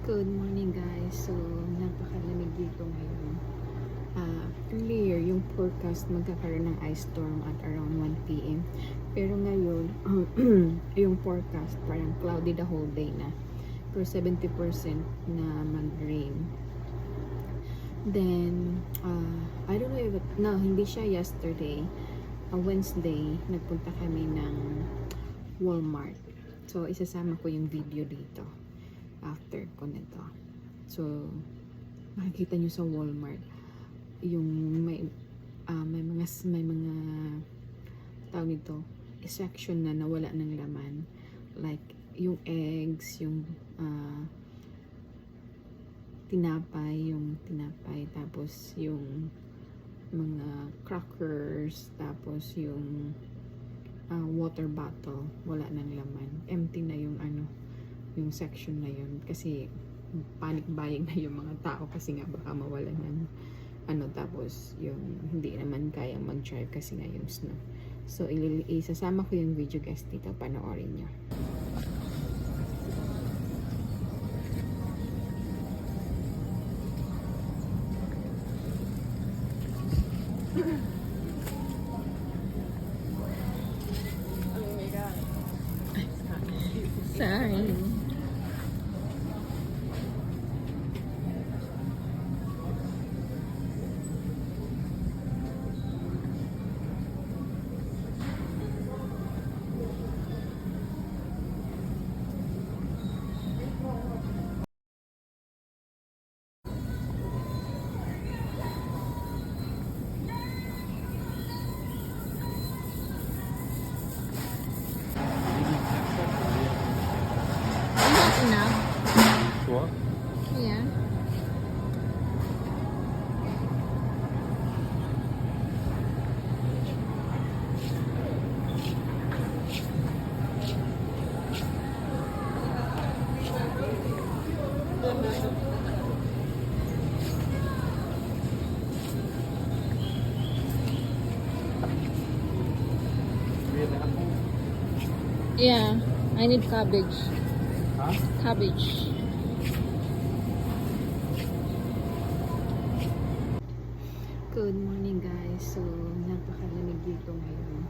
Good morning guys. So, napakalamig dito ngayon. Earlier, yung forecast magkakaroon ng ice storm at around 1 p.m. Pero ngayon, yung forecast parang cloudy the whole day na. Pero 70% na mag-rain. Then, I don't know if hindi siya yesterday. Wednesday, nagpunta kami ng Walmart. So, isasama ko yung video dito after ko nito. So, makikita nyo sa Walmart yung may mga tawag nito, section na nawala ng laman, like yung eggs, yung tinapay, tapos yung mga crackers, tapos yung water bottle, wala ng laman, empty na yung yung section na yun, kasi panic buying na yung mga tao kasi nga baka mawalan ng tapos yung hindi naman kaya mag-drive kasi nga yung snow. So isasama ko yung video guys dito, panoorin nyo. Sorry. Enough. What? Yeah. Yeah, I need cabbage. Huh? Cabbage. Good morning guys. So, napakalamig dito ngayon.